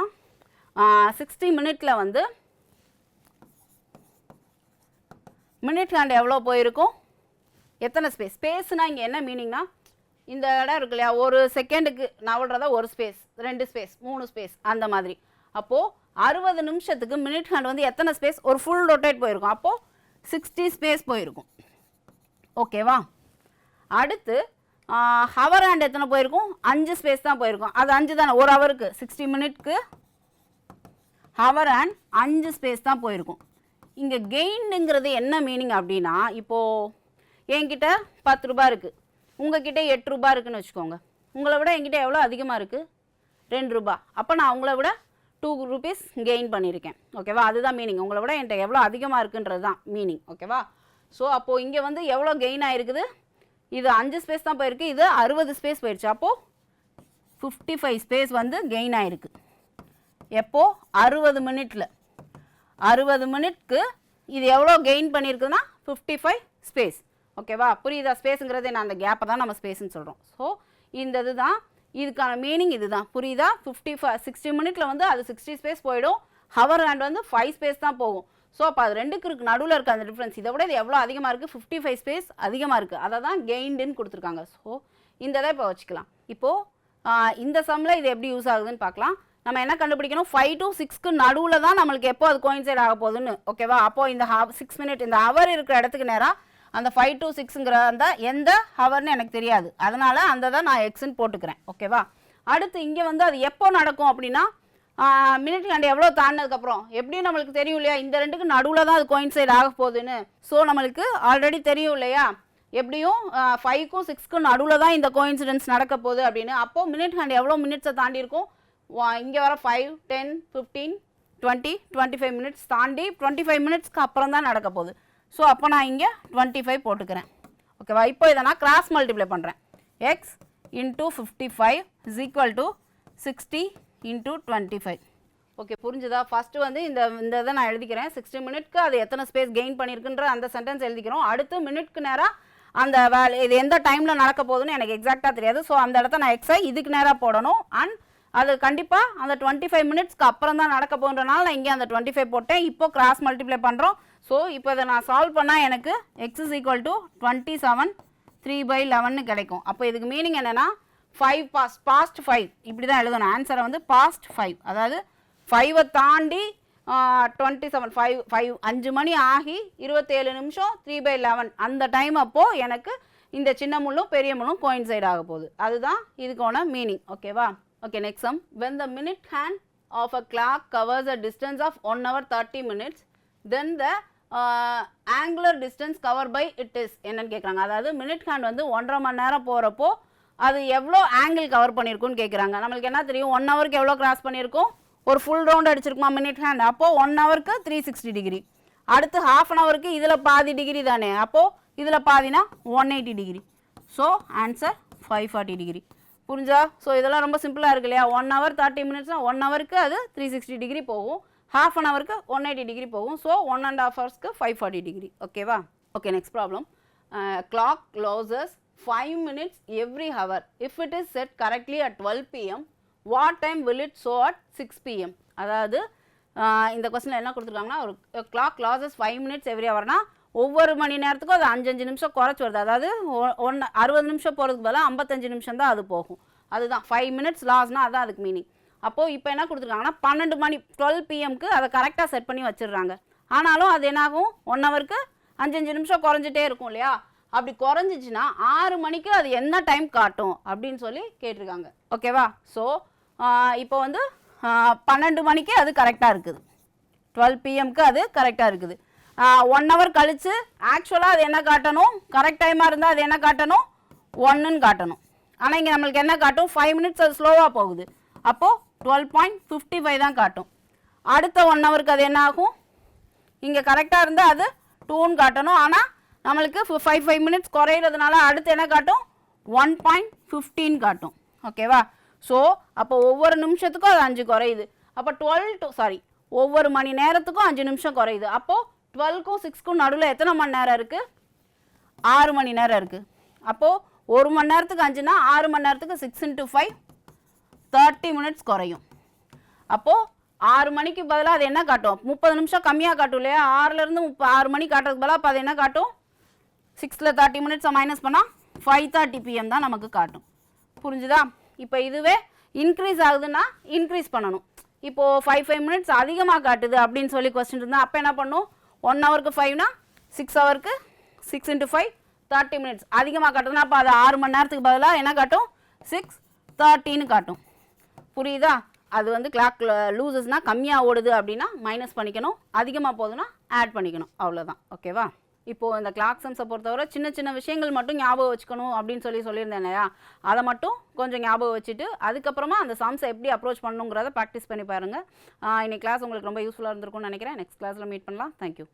60 மினிட்டில் வந்து மினிட் ஹேண்ட் எவ்வளோ போயிருக்கும்? எத்தனை ஸ்பேஸ்னால் இங்கே என்ன மீனிங்னா இந்த இடம் இருக்கு இல்லையா, ஒரு செகண்டுக்கு நவல்றதா ஒரு ஸ்பேஸ், 2 ஸ்பேஸ், 3 ஸ்பேஸ் அந்த மாதிரி. அப்போது 60 நிமிஷத்துக்கு மினிட் ஹேண்ட் வந்து எத்தனை ஸ்பேஸ் ஒரு ஃபுல் ரொட்டேட் போயிருக்கும், அப்போது 60 ஸ்பேஸ் போயிருக்கும். ஓகேவா? அடுத்து ஹவர் ஹேண்ட் எத்தனை போயிருக்கும், 5 ஸ்பேஸ் தான் போயிருக்கும். அது 5 தானே, ஒரு ஹவருக்கு 60 மினிட்க்கு ஹவர் ஹேண்ட் 5 ஸ்பேஸ் தான் போயிருக்கும். இங்கே கெயின்ங்கிறது என்ன மீனிங் அப்படின்னா, இப்போது என்கிட்ட 10 ரூபா இருக்குது, உங்ககிட்ட 8 ரூபா இருக்குதுன்னு வச்சுக்கோங்க. உங்களை விட என்கிட்ட எவ்வளோ அதிகமாக இருக்குது, 2 ரூபா. அப்போ நான் உங்களை விட 2 rupees கெயின் பண்ணியிருக்கேன். ஓகேவா? அதுதான் மீனிங். உங்களை விட என்கிட்ட எவ்வளோ அதிகமாக இருக்குன்றது தான் மீனிங். ஓகேவா? ஸோ அப்போது இங்கே வந்து எவ்வளோ கெயின் ஆகிருக்குது, இது 5 ஸ்பேஸ் தான் போயிருக்கு, இது 60 ஸ்பேஸ் போயிடுச்சு. அப்போது 55 ஸ்பேஸ் வந்து கெயின் ஆகிருக்கு. எப்போது 60 மினிட்டில் 60 மினிட்க்கு இது எவ்வளோ கெயின் பண்ணியிருக்குன்னா 55 ஸ்பேஸ். ஓகேவா? புரியுதா? ஸ்பேஸுங்கிறது நான் அந்த கேப்பை தான் நம்ம ஸ்பேஸ்ன்னு சொல்கிறோம். ஸோ இந்த இது தான் இதுக்கான மீனிங், இது தான். புரியுதா? 60 மினிட்டில் வந்து அது 60 ஸ்பேஸ் போயிடும், ஹவர் ஹேண்ட் வந்து 5 ஸ்பேஸ் தான் போகும். ஸோ அப்போ அது ரெண்டுக்கு இருக்கு நடுவில் இருக்க அந்த டிஃப்ரென்ஸ். இதை விட இது எவ்வளோ அதிகமாக இருக்குது, 55 ஸ்பேஸ் அதிகமாக இருக்குது. அதை தான் கெயின்டுன்னு கொடுத்துருக்காங்க. ஸோ இந்த இதை இப்போ வச்சுக்கலாம். இப்போது இந்த சம்மில் இது எப்படி யூஸ் ஆகுதுன்னு பார்க்கலாம். நம்ம என்ன கண்டுபிடிக்கணும், 5 to 6க்கு நடுவில் தான் நம்மளுக்கு எப்போ அது கோயின்சைட் ஆக போகுதுன்னு. ஓகேவா? அப்போது இந்த 6 மினிட் இந்த ஹவர் இருக்கிற இடத்துக்கு நேராக அந்த 5 to 6ங்கிற அந்த எந்த ஹவர்னு எனக்கு தெரியாது, அதனால் அந்த தான் நான் எக்ஸ்ன்னு போட்டுக்கிறேன். ஓகேவா? அடுத்து இங்கே வந்து அது எப்போ நடக்கும் அப்படின்னா, மினிட் ஹேண்ட் எவ்வளோ தாண்டினதுக்கப்புறம் எப்படியும் நம்மளுக்கு தெரியும் இல்லையா, இந்த ரெண்டுக்கு நடுவில் தான் அது கோயின்சைட் ஆக போகுதுன்னு. ஸோ நம்மளுக்கு ஆல்ரெடி தெரியும் இல்லையா, எப்படியும் 5க்கும் 6க்கும் நடுவில் தான் இந்த கோயின்சிடென்ஸ் நடக்க போகுது அப்படின்னு. அப்போது மினிட் ஹேண்ட் எவ்வளோ மினிட்ஸை தாண்டி இருக்கும், இங்கே வர 5, 10, 15, 20, 25 மினிட்ஸ் தாண்டி 25 மினிட்ஸ்க்கு அப்புறம் தான் நடக்க போகுது. ஸோ அப்போ நான் இங்கே 25 போட்டுக்கிறேன். ஓகேவா? இப்போ இதை நான் கிராஸ் மல்டிப்ளை பண்ணுறேன். X into 55 is equal to 60 into 25. Okay, புரிஞ்சுதா? ஃபஸ்ட்டு வந்து இந்த இதை நான் எழுதிக்கிறேன். 60 மினிட்க்கு அது எத்தனை ஸ்பேஸ் கெயின் பண்ணியிருக்குன்ற அந்த சென்டென்ஸ் எழுதிக்கிறோம். அடுத்து மினிட்க்கு நேராக அந்த வேலை இது எந்த டைமில் நடக்க போகுதுன்னு எனக்கு எக்ஸாக்டாக தெரியாது. ஸோ அந்த இடத்த நான் எக்ஸை இதுக்கு நேராக போடணும். அண்ட் அது கண்டிப்பாக அந்த 25 மினிட்ஸ்க்கு அப்புறம் தான் நடக்க போகிறனால நான் இங்கே அந்த 25 போட்டேன். இப்போ கிராஸ் மல்டிப்ளை பண்ணுறோம். ஸோ இப்போ இதை நான் சால்வ் பண்ணால் எனக்கு எக்ஸ் இஸ் ஈக்குவல் டு 27 3/11 கிடைக்கும். அப்போ இதுக்கு மீனிங் என்னென்னா 5 பாஸ்ட் 5 இப்படி தான் எழுதணும். ஆன்சரை வந்து பாஸ்ட் 5, அதாவது 5ஐ தாண்டி 27 5 மணி ஆகி 27 நிமிஷம் 3/11 அந்த டைம் அப்போது எனக்கு இந்த சின்ன முள்ளும் பெரிய முள்ளும் கோயின்சைட் ஆக போகுது. அதுதான் இதுக்கான மீனிங். ஓகேவா? Okay, next sum. When the minute hand of a clock covers a distance of 1 hour 30 minutes, then the angular distance covered by it is என்னன்னு கேட்குறாங்க. அதாவது மினிட் ஹேண்ட் வந்து 1.5 மணி நேரம் போகிறப்போ அது எவ்வளோ ஆங்கிள் கவர் பண்ணியிருக்குன்னு கேட்குறாங்க. நம்மளுக்கு என்ன தெரியும், 1 ஹவருக்கு எவ்வளோ கிராஸ் பண்ணியிருக்கோம், ஒரு ஃபுல் ரவுண்ட் அடிச்சிருக்குமா மினிட் ஹேண்ட். அப்போது 1 ஹவருக்கு 360 டிகிரி. அடுத்து ½ அன் ஹவருக்கு இதில் பாதி டிகிரி தானே, அப்போது இதில் பாதினா 180 டிகிரி. So answer 540 degree. புரிஞ்சா? ஸோ இதெல்லாம் ரொம்ப சிம்பிளாக இருக்கு இல்லையா. 1 hour 30 minutesனால் 1 ஹவருக்கு அது 360 டிகிரி போகும், ½ அன் ஹவருக்கு 180 டிகிரி போகும். ஸோ 1.5 ஹவர்ஸ்க்கு 540 டிகிரி. ஓகேவா? Okay, next problem. Clock loses 5 minutes every hour. If it is set correctly at 12 PM, what time will it show at 6 PM? அதாவது இந்த கொஸ்டினில் என்ன கொடுத்துருக்காங்கன்னா, ஒரு கிளாக் loses 5 minutes every hourனா ஒவ்வொரு மணி நேரத்துக்கும் அது 5 நிமிஷம் குறைச்சி வருது. அதாவது 60 நிமிஷம் போகிறதுக்கு பதிலாக 55 நிமிஷம் தான் அது போகும். அதுதான் 5 minutes லாஸ்னால் அதுதான் அதுக்கு மீனிங். அப்போது இப்போ என்ன கொடுத்துருக்காங்கன்னா 12 மணி 12 PMக்கு அதை கரெக்டாக செட் பண்ணி வச்சிடுறாங்க. ஆனாலும் அது என்னாகும், 1 ஹவருக்கு 5 நிமிஷம் குறைஞ்சிட்டே இருக்கும் இல்லையா. அப்படி குறைஞ்சிச்சின்னா 6 மணிக்கு அது என்ன டைம் காட்டும் அப்படின்னு சொல்லி கேட்டிருக்காங்க. ஓகேவா? ஸோ இப்போ வந்து 12 மணிக்கு அது கரெக்டாக இருக்குது, 12 PMக்கு அது கரெக்டாக இருக்குது. 1 ஹவர் கழித்து ஆக்சுவலாக அது என்ன காட்டணும், கரெக்ட் டைமாக இருந்தால் அது என்ன காட்டணும், 1ன்னு காட்டணும். ஆனால் இங்கே நம்மளுக்கு என்ன காட்டும், 5 minutes அது ஸ்லோவாக போகுது. அப்போது 12.55 தான் காட்டும். அடுத்த 1 ஹவருக்கு அது என்ன ஆகும், இங்கே கரெக்டாக இருந்தால் அது 2ன்னு காட்டணும். ஆனால் நம்மளுக்கு 5 minutes குறையிறதுனால அடுத்து என்ன காட்டும், 1.15 காட்டும். ஓகேவா? ஸோ அப்போ ஒவ்வொரு நிமிஷத்துக்கும் அது 5 குறையுது. அப்போ ஒவ்வொரு மணி நேரத்துக்கும் 5 நிமிஷம் குறையுது. அப்போது 12க்கும் 6க்கும் நடுவில் எத்தனை மணி நேரம் இருக்குது, 6 மணி நேரம் இருக்குது. அப்போது 1 மணி நேரத்துக்கு 5னா 6 மணி நேரத்துக்கு 6 × 5 30 minutes குறையும். அப்போது 6 மணிக்கு பதிலாக அது என்ன காட்டும், 30 நிமிஷம் கம்மியாக காட்டும் இல்லையா. 6லேருந்து 6 மணி காட்டுறதுக்கு பதிலாக அப்போ அது என்ன காட்டும், 6ல் 30 minutes மைனஸ் பண்ணால் 5:30 PM தான் நமக்கு காட்டும். புரிஞ்சுதா? இப்போ இதுவே இன்க்ரீஸ் ஆகுதுன்னா இன்க்ரீஸ் பண்ணணும். இப்போது 5 மினிட்ஸ் அதிகமாக காட்டுது அப்படின்னு சொல்லி கொஸ்டின் இருந்தால் அப்போ என்ன பண்ணும் 1 ஹவருக்கு 5னா 6 ஹவருக்கு 6 × 5 30 மினிட்ஸ் அதிகமாக காட்டுதுன்னா அப்போ அது 6 மணி நேரத்துக்கு பதிலாக என்ன காட்டும் 6:30 காட்டும். புரியுதா? அது வந்து கிளாக் லூசஸ்னால் கம்மியாக ஓடுது அப்படின்னா மைனஸ் பண்ணிக்கணும், அதிகமாக போகுதுன்னா ஆட் பண்ணிக்கணும், அவ்வளோதான். ஓகேவா? இப்போது இந்த கிளாக் சம்ஸை பொறுத்தவரை சின்ன சின்ன விஷயங்கள் மட்டும் ஞாபகம் வச்சுக்கணும் அப்படின்னு சொல்லியிருந்தேன் இல்லையா, அதை மட்டும் கொஞ்சம் ஞாபகம் வச்சுட்டு அதுக்கப்புறமா அந்த சம்ஸை எப்படி அப்ரோச் பண்ணணுங்கிறத ப்ராக்டிஸ் பண்ணி பாருங்கள். இன்னைக்கு கிளாஸ் உங்களுக்கு ரொம்ப யூஸ்ஃபுல்லாக இருந்திருக்கும்னு நினைக்கிறேன். நெக்ஸ்ட் கிளாஸில் மீட் பண்ணலாம். தேங்க்யூ.